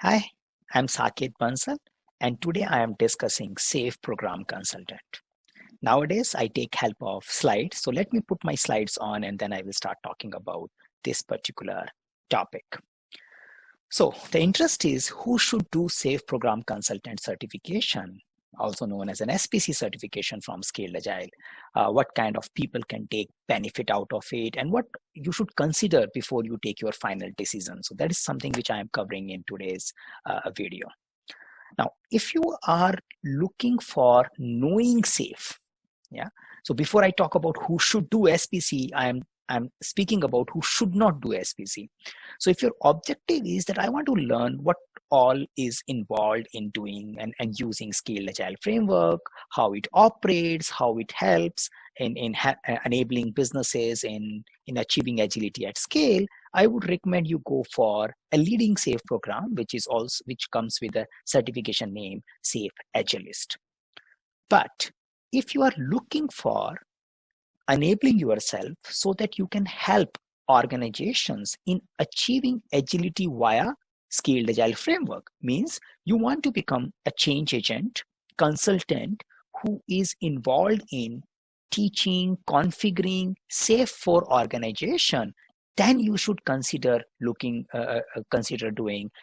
Hi, I'm Saket Bansal, and today I am discussing SAFe Program Consultant. Nowadays, I take help of slides, so let me put my slides on and then I will start talking about this particular topic. So, the interest is who should do SAFe Program Consultant certification, also known as an SPC certification from Scaled Agile. What kind of people can take benefit out of it, and what you should consider before you take your final decision. So, that is something which I am covering in today's video. Now, if you are looking for knowing SAFe, yeah. So before I talk about who should do SPC, I'm speaking about who should not do SPC. So if your objective is that I want to learn what all is involved in doing and using Scaled Agile framework, how it operates, how it helps in enabling businesses in achieving agility at scale, I would recommend you go for a leading SAFe program, which comes with a certification name SAFe Agilist. But if you are looking for enabling yourself so that you can help organizations in achieving agility via Scaled Agile framework, means you want to become a change agent, consultant who is involved in teaching, configuring SAFe for organization, then you should consider doing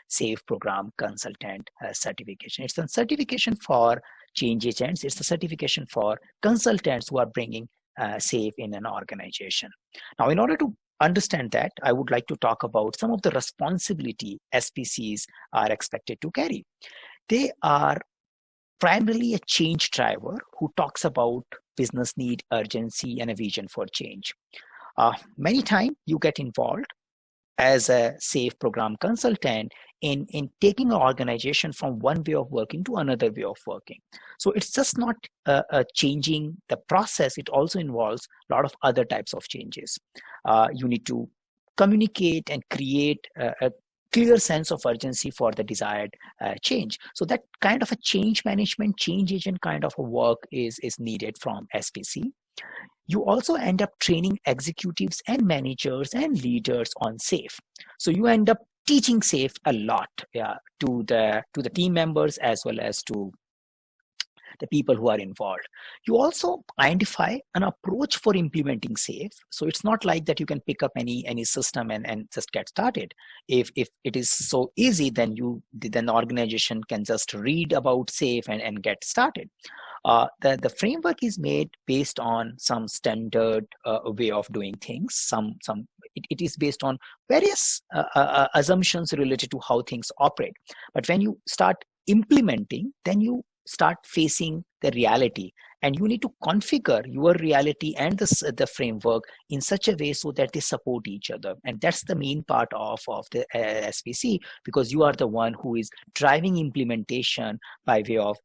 SAFe program consultant certification. It's a certification for change agents. It's a certification for consultants who are bringing SAFe in an organization. Now, in order to understand that, I would like to talk about some of the responsibility SPCs are expected to carry. They are primarily a change driver who talks about business need, urgency, and a vision for change. Many times you get involved as a SAFe program consultant in taking an organization from one way of working to another way of working. So it's just not changing the process, it also involves a lot of other types of changes. You need to communicate and create a clear sense of urgency for the desired change. So that kind of a change management, change agent kind of a work is needed from SPC. You also end up training executives and managers and leaders on SAFe. So you end up teaching SAFe a lot to the team members as well as to the people who are involved. You also identify an approach for implementing SAFe. So it's not like that you can pick up any system and just get started. If it is so easy, then the organization can just read about SAFe and get started. The framework is made based on some standard way of doing things. It is based on various assumptions related to how things operate. But when you start implementing, then you start facing the reality, and you need to configure your reality and the framework in such a way so that they support each other. And that's the main part of the SPC, because you are the one who is driving implementation by way of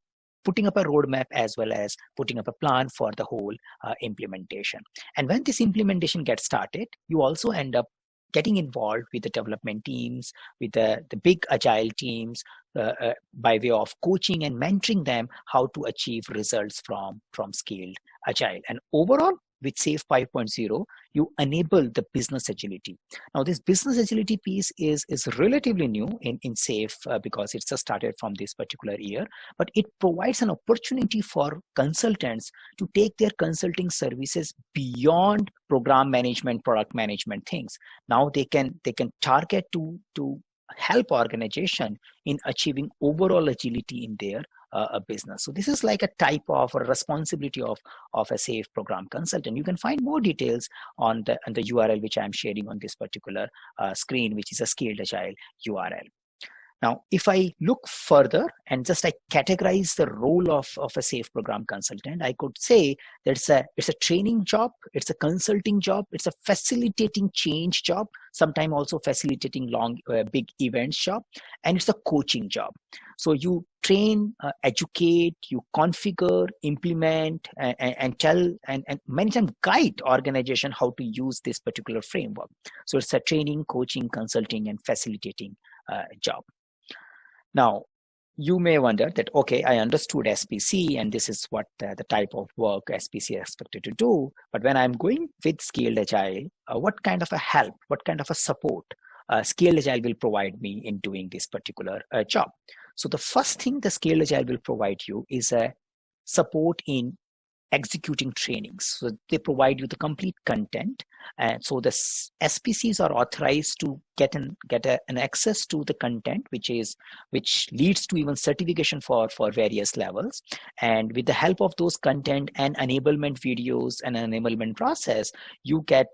putting up a roadmap as well as putting up a plan for the whole implementation. And when this implementation gets started, you also end up getting involved with the development teams, with the big agile teams, by way of coaching and mentoring them how to achieve results from Scaled Agile. And overall, with SAFe 5.0, you enable the business agility. Now, this business agility piece is relatively new in SAFe because it's just started from this particular year, but it provides an opportunity for consultants to take their consulting services beyond program management, product management things. Now they can target to help organization in achieving overall agility in their a business. So this is like a type of a responsibility of a SAFe program consultant. You can find more details on the URL which I'm sharing on this particular screen, which is a Scaled Agile URL. Now, if I look further and just I categorize the role of a SAFe program consultant, I could say that it's a training job, it's a consulting job, it's a facilitating change job, sometimes also facilitating big events job, and it's a coaching job. So you train, educate, you configure, implement, and tell, and many times guide organization how to use this particular framework. So it's a training, coaching, consulting, and facilitating job. Now, you may wonder that, okay, I understood SPC and this is what the type of work SPC is expected to do. But when I'm going with Scaled Agile, what kind of a help, what kind of a support, Scaled Agile will provide me in doing this particular job. So the first thing the Scaled Agile will provide you is a support in executing trainings. So they provide you the complete content, and so the SPCs are authorized to get an access to the content, which leads to even certification for various levels. And with the help of those content and enablement videos and enablement process, you get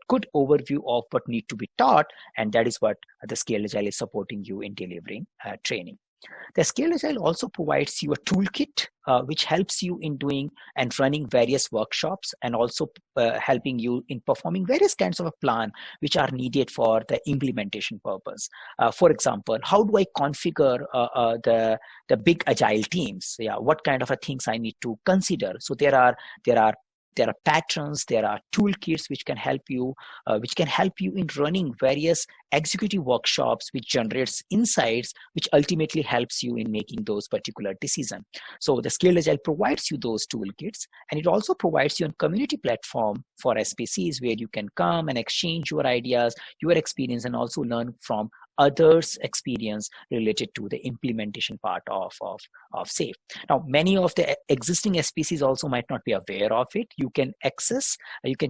good overview of what need to be taught, and that is what the Scaled Agile is supporting you in delivering training. The Scaled Agile also provides you a toolkit which helps you in doing and running various workshops, and also helping you in performing various kinds of a plan which are needed for the implementation purpose. For example, how do I configure the big agile teams? Yeah, what kind of things I need to consider? So there are patterns, there are toolkits which can help you in running various executive workshops, which generates insights, which ultimately helps you in making those particular decisions. So the Scaled Agile provides you those toolkits, and it also provides you a community platform for SPCs where you can come and exchange your ideas, your experience, and also learn from others' experience related to the implementation part of SAFe. Now, many of the existing SPCs also might not be aware of it. You can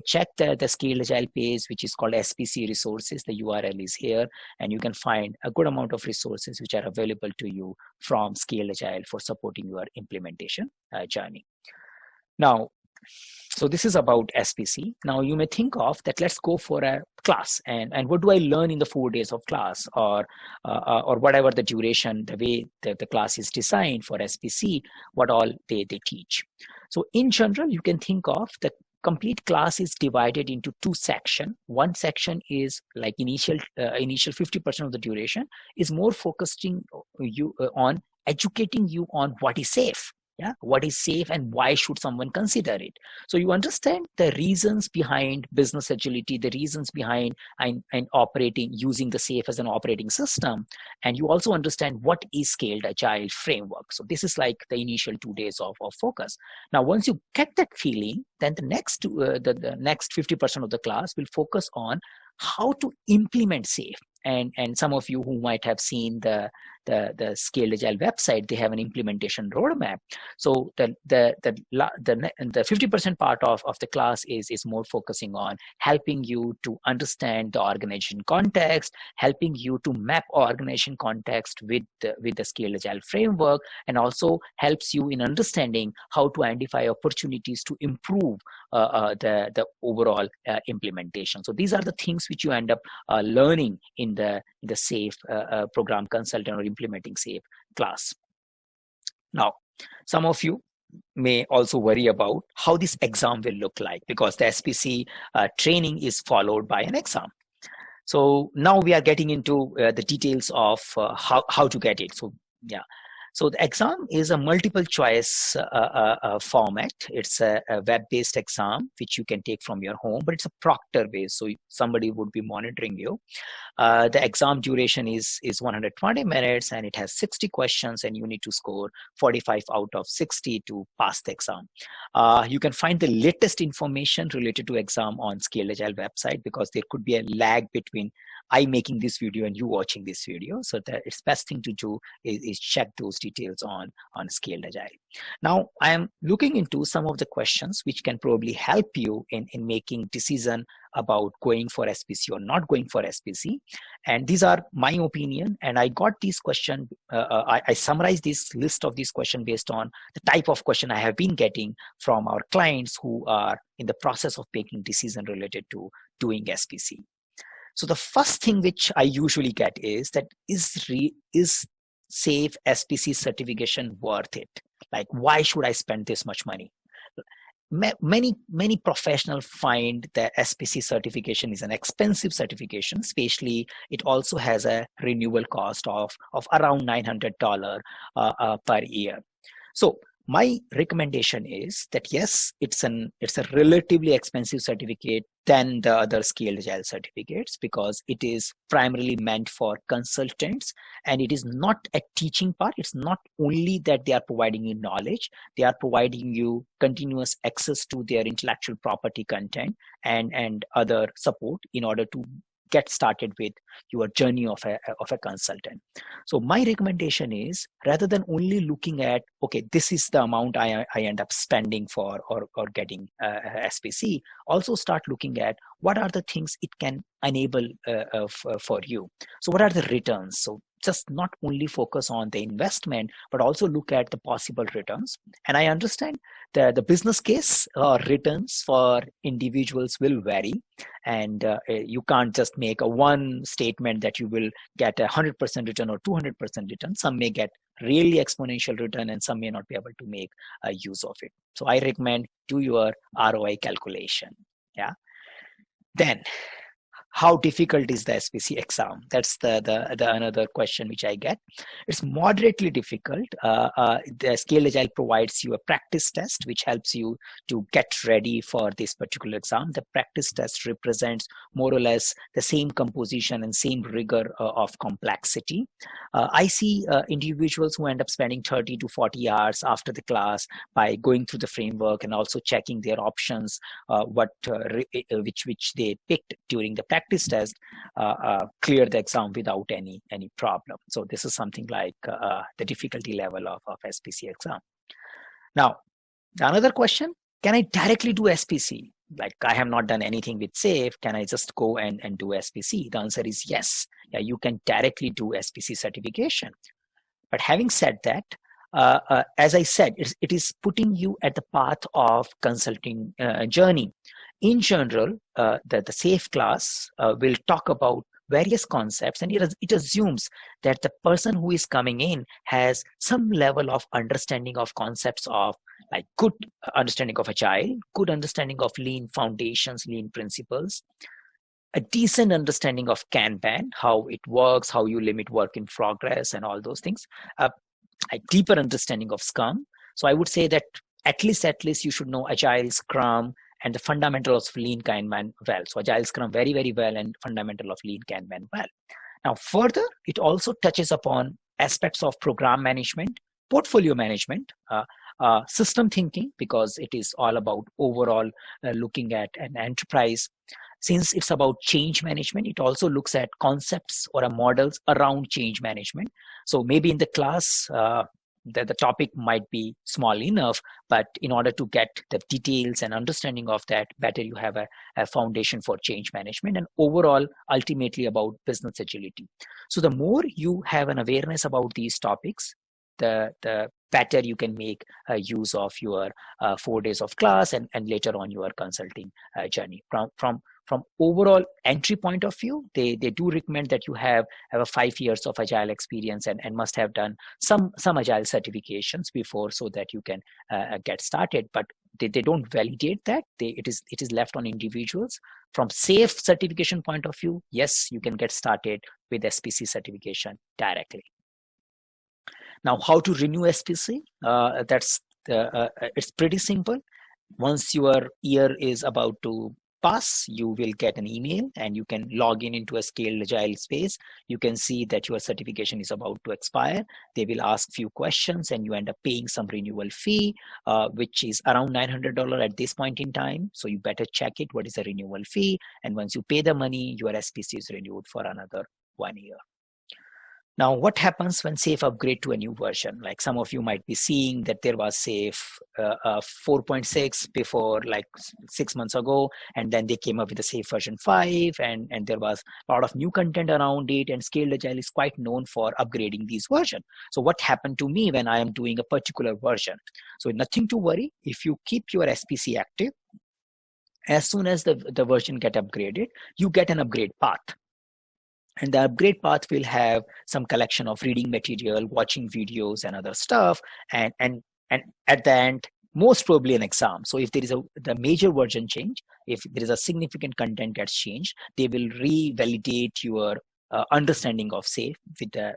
check the Scaled Agile page, which is called SPC resources. The URL is here, and you can find a good amount of resources which are available to you from Scaled Agile for supporting your implementation journey. Now, so this is about SPC. Now you may think of that, let's go for a class, and what do I learn in the 4 days of class, or whatever the duration, the way the class is designed for SPC, what all they teach. So in general, you can think of the complete class is divided into 2 sections. One section is like initial 50% of the duration is more focusing you on educating you on what is SAFe. Yeah, what is SAFe and why should someone consider it? So you understand the reasons behind business agility, the reasons behind and operating using the SAFe as an operating system, and you also understand what is Scaled Agile framework. So this is like the initial 2 days of focus. Now, once you get that feeling, then the next the next 50% of the class will focus on how to implement SAFe. And some of you who might have seen the Scaled Agile website, they have an implementation roadmap. So the 50% part of the class is more focusing on helping you to understand the organization context, helping you to map organization context with the Scaled Agile framework, and also helps you in understanding how to identify opportunities to improve the overall implementation. So these are the things which you end up learning in the SAFe program consultant or implementing SAFe class. Now, some of you may also worry about how this exam will look like, because the SPC training is followed by an exam. So now we are getting into the details of how to get it. So yeah. So the exam is a multiple choice format. It's a web-based exam which you can take from your home, but it's a proctor based, so somebody would be monitoring you. The exam duration is 120 minutes, and it has 60 questions, and you need to score 45 out of 60 to pass the exam. You can find the latest information related to exam on Scaled Agile website, because there could be a lag between I making this video and you watching this video. So the best thing to do is check those details on Scaled Agile. Now, I am looking into some of the questions which can probably help you in making decision about going for SPC or not going for SPC. And these are my opinion, and I got these questions. I summarized this list of these questions based on the type of question I have been getting from our clients who are in the process of making decision related to doing SPC. So the first thing which I usually get is that is SAFe SPC certification worth it? Like, why should I spend this much money? Many professionals find that SPC certification is an expensive certification, especially it also has a renewal cost of around $900 per year. So my recommendation is that yes, it's a relatively expensive certificate than the other Scaled Agile certificates, because it is primarily meant for consultants, and it is not a teaching part. It's not only that they are providing you knowledge, they are providing you continuous access to their intellectual property content and other support in order to get started with your journey of a consultant. So my recommendation is, rather than only looking at, okay, this is the amount I end up spending for or getting SPC, also start looking at what are the things it can enable for you. So what are the returns? So just not only focus on the investment, but also look at the possible returns. And I understand that the business case or returns for individuals will vary. And you can't just make a one statement that you will get 100% return or 200% return. Some may get really exponential return and some may not be able to make use of it. So I recommend do your ROI calculation. Yeah. Then, how difficult is the SPC exam? That's the another question which I get. It's moderately difficult. The Scaled Agile provides you a practice test which helps you to get ready for this particular exam. The practice test represents more or less the same composition and same rigor of complexity. I see individuals who end up spending 30 to 40 hours after the class by going through the framework and also checking their options, which they picked during the practice test, clear the exam without any problem. So this is something like the difficulty level of SPC exam. Now, another question, can I directly do SPC? Like, I have not done anything with SAFe, can I just go and do SPC? The answer is yes. Yeah, you can directly do SPC certification. But having said that, as I said, it is putting you at the path of consulting journey. In general, the SAFe class will talk about various concepts, and it assumes that the person who is coming in has some level of understanding of concepts of, like, good understanding of Agile, good understanding of lean foundations, lean principles, a decent understanding of Kanban, how it works, how you limit work in progress and all those things, a deeper understanding of Scrum. So I would say that at least you should know Agile, Scrum, and the fundamentals of Lean Kanban well. So Agile, Scrum very, very well, and fundamental of Lean Kanban well. Now further, it also touches upon aspects of program management, portfolio management, system thinking, because it is all about overall looking at an enterprise. Since it's about change management, it also looks at concepts or models around change management. So maybe in the class, the topic might be small enough, but in order to get the details and understanding of that, better you have a foundation for change management and overall ultimately about business agility. So the more you have an awareness about these topics, the better you can make use of your 4 days of class and later on your consulting journey. From overall entry point of view, they do recommend that you have a 5 years of Agile experience and must have done some Agile certifications before, so that you can get started. But they don't validate that. It is left on individuals. From SAFe certification point of view, yes, you can get started with SPC certification directly. Now, how to renew SPC? It's pretty simple. Once your year is about to pass, you will get an email and you can log into a Scaled Agile space. You can see that your certification is about to expire. They will ask few questions and you end up paying some renewal fee, which is around $900 at this point in time. So you better check it, what is the renewal fee? And once you pay the money, your SPC is renewed for another 1 year. Now, what happens when SAFe upgrade to a new version? Like, some of you might be seeing that there was SAFe 4.6 before, like 6 months ago, and then they came up with the SAFe version 5, and there was a lot of new content around it, and Scaled Agile is quite known for upgrading these versions. So what happened to me when I am doing a particular version? So nothing to worry. If you keep your SPC active, as soon as the version get upgraded, you get an upgrade path. And the upgrade path will have some collection of reading material, watching videos and other stuff. And at the end, most probably an exam. So if there is the major version change, if there is a significant content gets changed, they will revalidate your understanding of SAFe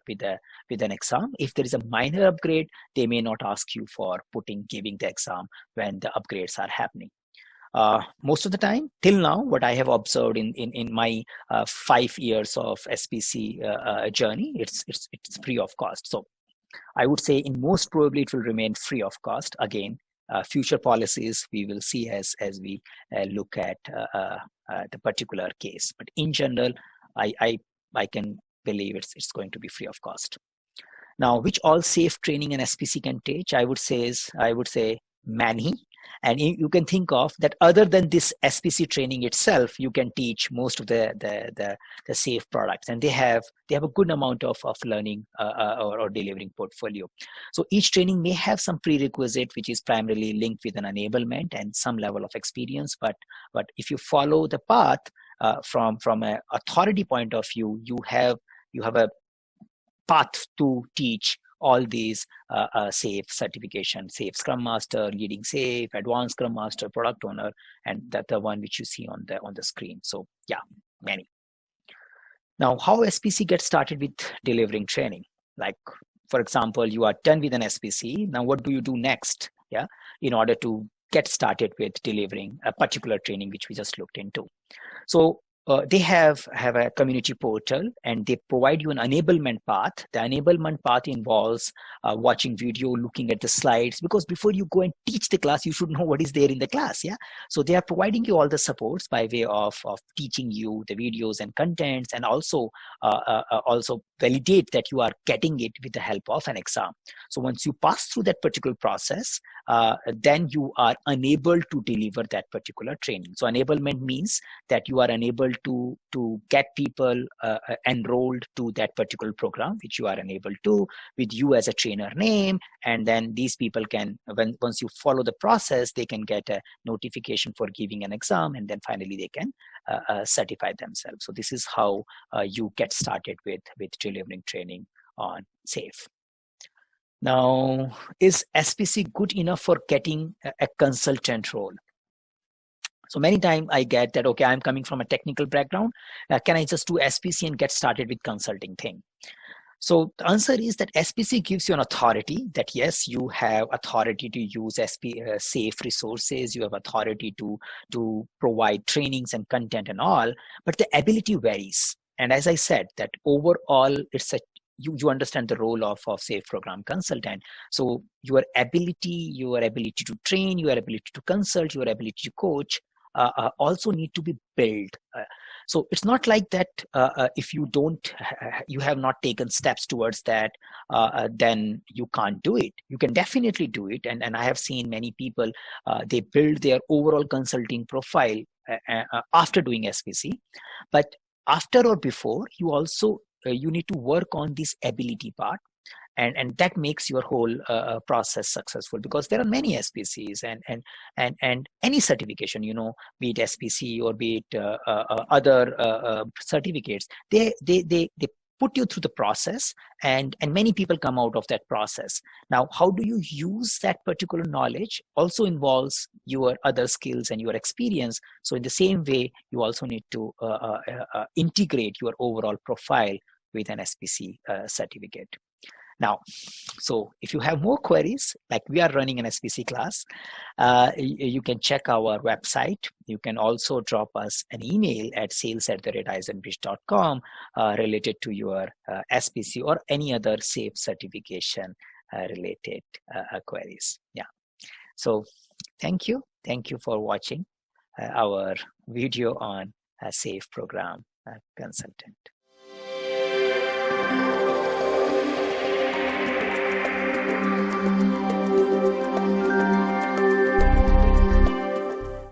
with an exam. If there is a minor upgrade, they may not ask you for giving the exam when the upgrades are happening. Most of the time, till now, what I have observed in my 5 years of SPC journey, it's free of cost. So I would say in most probably it will remain free of cost. Again, future policies we will see as we look at the particular case. But in general, I can believe it's going to be free of cost. Now, which all SAFe training an SPC can teach? I would say many. And you can think of that other than this SPC training itself, you can teach most of the SAFe products, and they have a good amount of learning or delivering portfolio. So each training may have some prerequisite, which is primarily linked with an enablement and some level of experience. But if you follow the path from an authority point of view, you have a path to teach all these SAFe certification: SAFe Scrum Master, Leading SAFe, Advanced Scrum Master, Product Owner, and the one which you see on the screen. So yeah, many. Now, how SPC gets started with delivering training? Like, for example, you are done with an SPC. Now, what do you do next? Yeah, in order to get started with delivering a particular training, which we just looked into. So they have a community portal, and they provide you an enablement path. The enablement path involves watching video, looking at the slides, because before you go and teach the class, you should know what is there in the class. Yeah. So they are providing you all the supports by way of teaching you the videos and contents, and also validate that you are getting it with the help of an exam. So once you pass through that particular process, then you are enabled to deliver that particular training. So enablement means that you are enabled to get people enrolled to that particular program, which you are enabled to, with you as a trainer name. And then these people can, once you follow the process, they can get a notification for giving an exam, and then finally they can certify themselves. So this is how you get started with delivering training on SAFe. Now, is SPC good enough for getting a consultant role? So many times I get that, okay, I'm coming from a technical background. Can I just do SPC and get started with consulting thing? So the answer is that SPC gives you an authority that, yes, you have authority to use SAFe resources. You have authority to provide trainings and content and all, but the ability varies. And as I said, that overall, you understand the role of SAFe program consultant. So your ability to train, your ability to consult, your ability to coach also need to be built. So it's not like that if you have not taken steps towards that, then you can't do it. You can definitely do it. And I have seen many people, they build their overall consulting profile after doing SPC. But after or before, you need to work on this ability part. And that makes your whole process successful, because there are many SPCs and any certification, be it SPC or be it other certificates, they put you through the process, and many people come out of that process. Now, how do you use that particular knowledge also involves your other skills and your experience. So in the same way, you also need to integrate your overall profile with an SPC certificate. Now, so if you have more queries, like we are running an SPC class, you can check our website. You can also drop us an email at sales@isenbridge.com related to your SPC or any other SAFe certification related queries. Yeah. So thank you. Thank you for watching our video on SAFe program consultant.